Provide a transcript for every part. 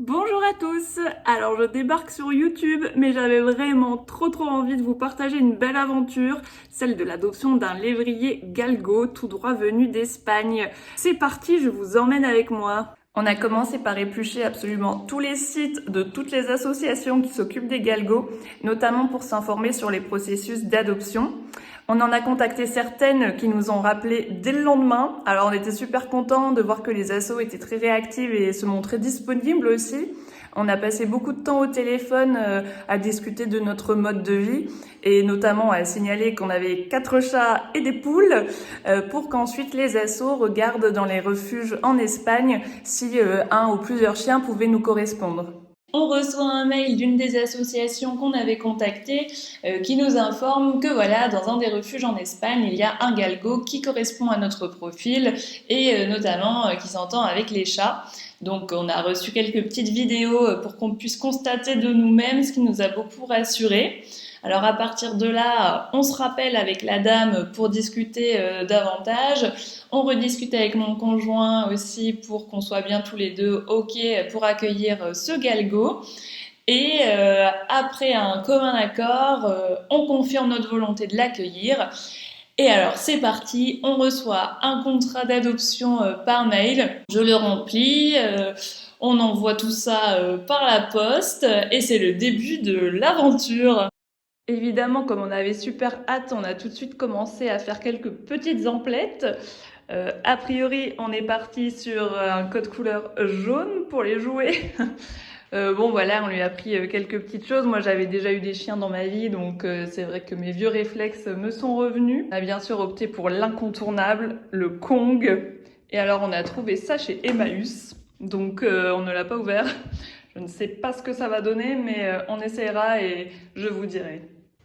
Bonjour à tous. Alors je débarque sur YouTube, mais j'avais vraiment trop envie de vous partager une belle aventure, celle de l'adoption d'un lévrier galgo tout droit venu d'Espagne. C'est parti, je vous emmène avec moi. On a commencé par éplucher absolument tous les sites de toutes les associations qui s'occupent des galgos, notamment pour s'informer sur les processus d'adoption. On en a contacté certaines qui nous ont rappelé dès le lendemain. Alors on était super contents de voir que les assos étaient très réactives et se montraient disponibles aussi. On a passé beaucoup de temps au téléphone à discuter de notre mode de vie et notamment à signaler qu'on avait 4 chats et des poules pour qu'ensuite les assos regardent dans les refuges en Espagne si un ou plusieurs chiens pouvaient nous correspondre. On reçoit un mail d'une des associations qu'on avait contactées qui nous informe que voilà, dans un des refuges en Espagne, il y a un galgo qui correspond à notre profil et notamment qui s'entend avec les chats. Donc on a reçu quelques petites vidéos pour qu'on puisse constater de nous-mêmes, ce qui nous a beaucoup rassurés. Alors à partir de là, on se rappelle avec la dame pour discuter davantage. On rediscute avec mon conjoint aussi pour qu'on soit bien tous les deux OK pour accueillir ce galgo. Et après un commun accord, on confirme notre volonté de l'accueillir. Et alors c'est parti, on reçoit un contrat d'adoption par mail. Je le remplis. On envoie tout ça par la poste et c'est le début de l'aventure. Évidemment, comme on avait super hâte, on a tout de suite commencé à faire quelques petites emplettes. A priori, on est parti sur un code couleur jaune pour les jouets. Bon voilà, on lui a pris quelques petites choses. Moi j'avais déjà eu des chiens dans ma vie, donc c'est vrai que mes vieux réflexes me sont revenus. On a bien sûr opté pour l'incontournable, le Kong. Et alors on a trouvé ça chez Emmaüs, donc on ne l'a pas ouvert. Je ne sais pas ce que ça va donner, mais on essaiera et je vous dirai.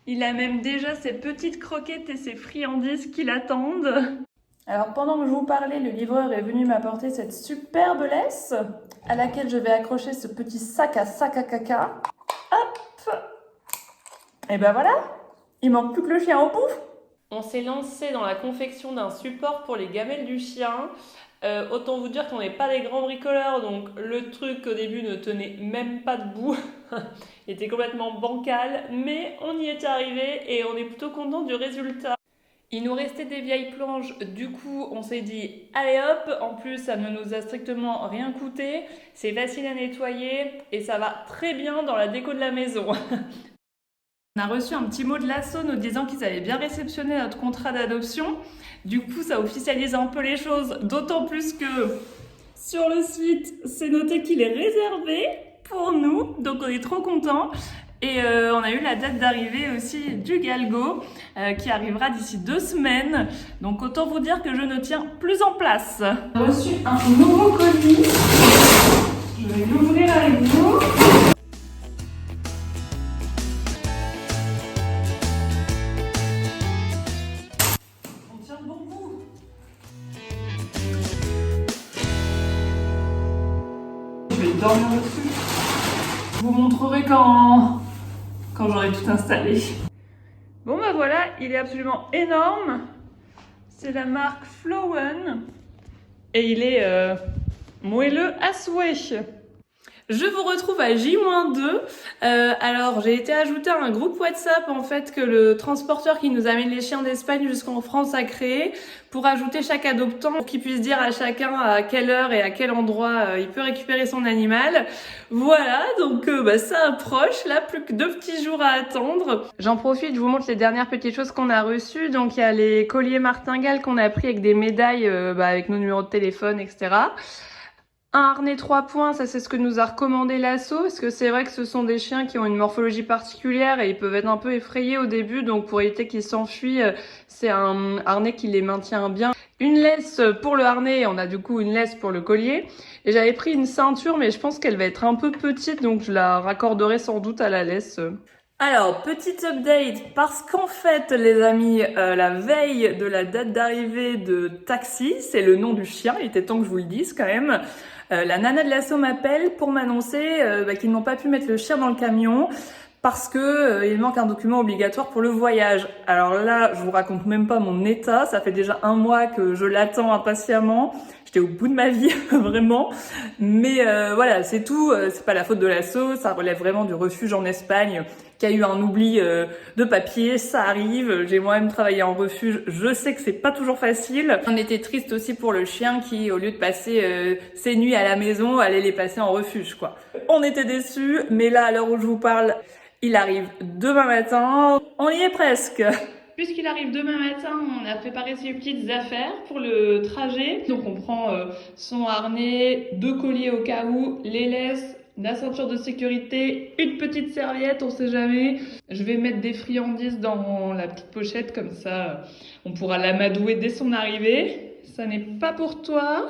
Il a même déjà ses petites croquettes et ses friandises qui l'attendent. Alors pendant que je vous parlais, le livreur est venu m'apporter cette superbe laisse à laquelle je vais accrocher ce petit sac à caca. Hop! Et ben voilà, il manque plus que le chien au bout. On s'est lancé dans la confection d'un support pour les gamelles du chien. Autant vous dire qu'on n'est pas des grands bricoleurs, donc le truc au début ne tenait même pas debout. Il était complètement bancal, mais on y est arrivé et on est plutôt content du résultat. Il nous restait des vieilles planches, du coup on s'est dit allez hop, en plus ça ne nous a strictement rien coûté, c'est facile à nettoyer et ça va très bien dans la déco de la maison. On a reçu un petit mot de l'asso nous disant qu'ils avaient bien réceptionné notre contrat d'adoption. Du coup, ça officialise un peu les choses, d'autant plus que sur le site, c'est noté qu'il est réservé pour nous, donc on est trop contents. Et on a eu la date d'arrivée aussi du galgo qui arrivera d'ici 2 semaines. Donc autant vous dire que je ne tiens plus en place. J'ai reçu un nouveau colis. Je vais l'ouvrir avec vous. On tient bon bout. Je vais dormir dessus. Je vous montrerai quand j'aurai tout installé. Bon bah voilà, il est absolument énorme. C'est la marque Flowen. Et il est moelleux à souhait. Je vous retrouve à J-2. Alors, j'ai été ajoutée à un groupe WhatsApp, en fait, que le transporteur qui nous amène les chiens d'Espagne jusqu'en France a créé pour ajouter chaque adoptant pour qu'il puisse dire à chacun à quelle heure et à quel endroit il peut récupérer son animal. Voilà, donc ça approche, là, plus que 2 petits jours à attendre. J'en profite, je vous montre les dernières petites choses qu'on a reçues. Donc, il y a les colliers martingales qu'on a pris avec des médailles, avec nos numéros de téléphone, etc. Un harnais 3 points, ça c'est ce que nous a recommandé l'asso, parce que c'est vrai que ce sont des chiens qui ont une morphologie particulière et ils peuvent être un peu effrayés au début, donc pour éviter qu'ils s'enfuient, c'est un harnais qui les maintient bien. Une laisse pour le harnais, on a du coup une laisse pour le collier. Et j'avais pris une ceinture, mais je pense qu'elle va être un peu petite, donc je la raccorderai sans doute à la laisse. Alors, petite update, parce qu'en fait, les amis, la veille de la date d'arrivée de Taxi, c'est le nom du chien, il était temps que je vous le dise quand même, la nana de l'asso m'appelle pour m'annoncer qu'ils n'ont pas pu mettre le chien dans le camion parce que il manque un document obligatoire pour le voyage. Alors là, je vous raconte même pas mon état, ça fait déjà 1 mois que je l'attends impatiemment. J'étais au bout de ma vie, vraiment. Mais voilà, c'est tout. C'est pas la faute de l'asso, ça relève vraiment du refuge en Espagne qui a eu un oubli de papier. Ça arrive. J'ai moi-même travaillé en refuge. Je sais que c'est pas toujours facile. On était triste aussi pour le chien qui, au lieu de passer ses nuits à la maison, allait les passer en refuge, quoi. On était déçus, mais là, à l'heure où je vous parle, il arrive demain matin. On y est presque. Puisqu'il arrive demain matin, on a préparé ses petites affaires pour le trajet. Donc on prend son harnais, 2 colliers au cas où, les laisses, la ceinture de sécurité, une petite serviette, on sait jamais. Je vais mettre des friandises dans la petite pochette, comme ça on pourra l'amadouer dès son arrivée. Ça n'est pas pour toi.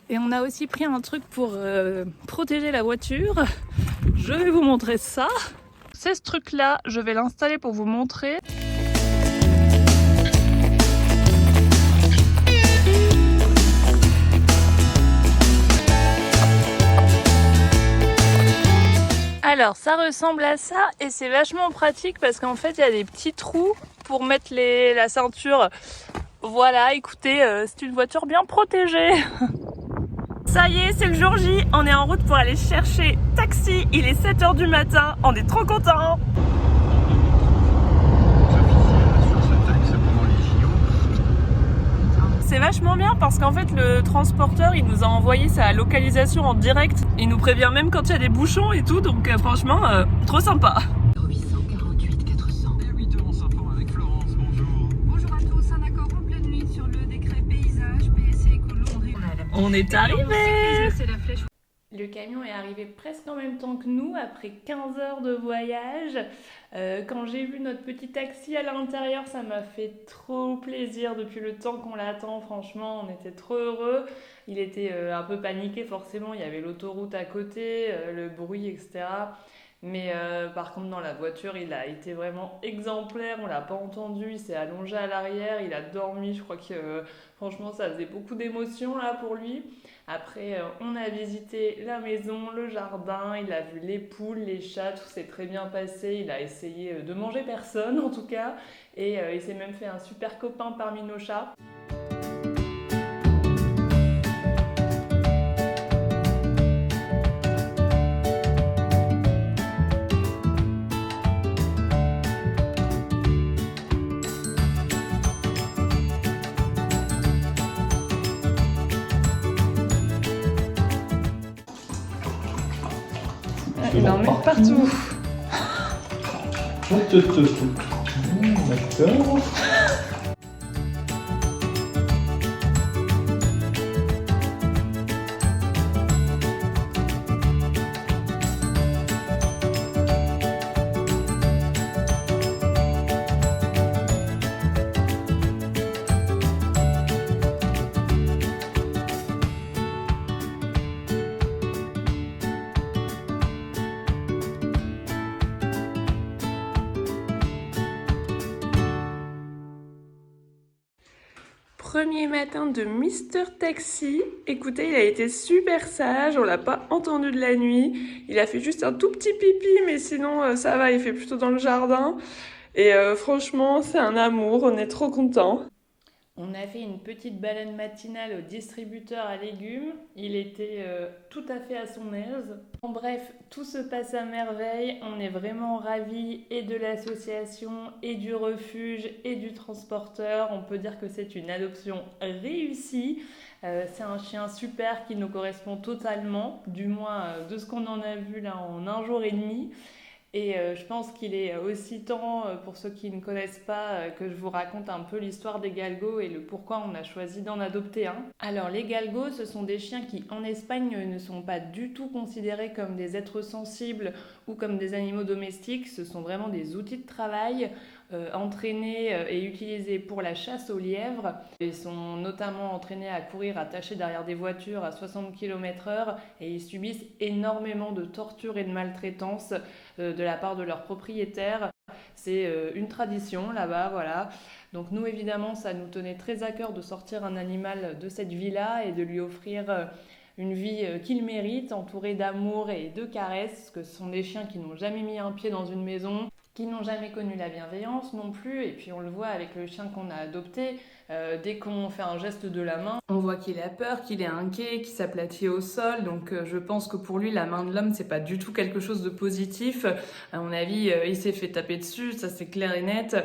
Et on a aussi pris un truc pour protéger la voiture. Je vais vous montrer ça. C'est ce truc-là, je vais l'installer pour vous montrer. Alors ça ressemble à ça et c'est vachement pratique parce qu'en fait il y a des petits trous pour mettre la ceinture. Voilà, écoutez, c'est une voiture bien protégée. Ça y est, c'est le jour J, on est en route pour aller chercher taxi, il est 7h du matin, on est trop contents. C'est vachement bien parce qu'en fait le transporteur il nous a envoyé sa localisation en direct. Il nous prévient même quand il y a des bouchons et tout, donc franchement trop sympa. 848 400. Et 8h on s'informe avec Florence, bonjour. Bonjour à tous, un accord en pleine nuit sur le décret paysage, PSC écolo. On est arrivé. C'est la flèche. Le camion est arrivé presque en même temps que nous, après 15 heures de voyage. Quand j'ai vu notre petit taxi à l'intérieur, ça m'a fait trop plaisir depuis le temps qu'on l'attend. Franchement, on était trop heureux. Il était un peu paniqué forcément, il y avait l'autoroute à côté, le bruit, etc. Mais par contre, dans la voiture, il a été vraiment exemplaire. On l'a pas entendu, il s'est allongé à l'arrière, il a dormi. Je crois que franchement, ça faisait beaucoup d'émotions là pour lui. Après, on a visité la maison, le jardin, il a vu les poules, les chats, tout s'est très bien passé. Il a essayé de manger personne en tout cas. Et il s'est même fait un super copain parmi nos chats. Il en met partout. D'accord. Premier matin de Mister Taxi. Écoutez, il a été super sage, on l'a pas entendu de la nuit. Il a fait juste un tout petit pipi, mais sinon ça va, il fait plutôt dans le jardin. Et franchement, c'est un amour, on est trop contents. On a fait une petite balade matinale au distributeur à légumes. Il était tout à fait à son aise. En bref, tout se passe à merveille. On est vraiment ravis et de l'association, et du refuge, et du transporteur. On peut dire que c'est une adoption réussie. C'est un chien super qui nous correspond totalement, du moins de ce qu'on en a vu là en 1 jour et demi. Et je pense qu'il est aussi temps, pour ceux qui ne connaissent pas, que je vous raconte un peu l'histoire des galgos et le pourquoi on a choisi d'en adopter un. Alors les galgos, ce sont des chiens qui en Espagne ne sont pas du tout considérés comme des êtres sensibles ou comme des animaux domestiques. Ce sont vraiment des outils de travail entraînés et utilisés pour la chasse aux lièvres. Ils sont notamment entraînés à courir attachés derrière des voitures à 60 km/h et ils subissent énormément de tortures et de maltraitance de la part de leurs propriétaires. C'est une tradition là-bas, voilà. Donc nous, évidemment, ça nous tenait très à cœur de sortir un animal de cette vie-là et de lui offrir une vie qu'il mérite, entourée d'amour et de caresses, parce que ce sont des chiens qui n'ont jamais mis un pied dans une maison, qui n'ont jamais connu la bienveillance non plus, et puis on le voit avec le chien qu'on a adopté, Dès qu'on fait un geste de la main, on voit qu'il a peur, qu'il est inquiet, qu'il s'aplatit au sol. Donc je pense que pour lui, la main de l'homme, c'est pas du tout quelque chose de positif. À mon avis, il s'est fait taper dessus, ça c'est clair et net.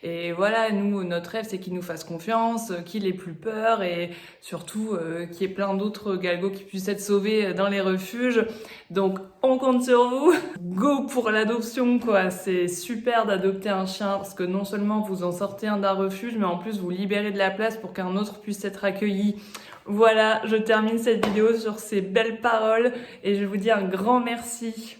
Et voilà, nous, notre rêve, c'est qu'il nous fasse confiance, qu'il ait plus peur et surtout qu'il y ait plein d'autres galgos qui puissent être sauvés dans les refuges. Donc on compte sur vous. Go pour l'adoption, quoi. C'est super d'adopter un chien parce que non seulement vous en sortez un d'un refuge, mais en plus vous libérez de la place pour qu'un autre puisse être accueilli. Voilà, je termine cette vidéo sur ces belles paroles et je vous dis un grand merci.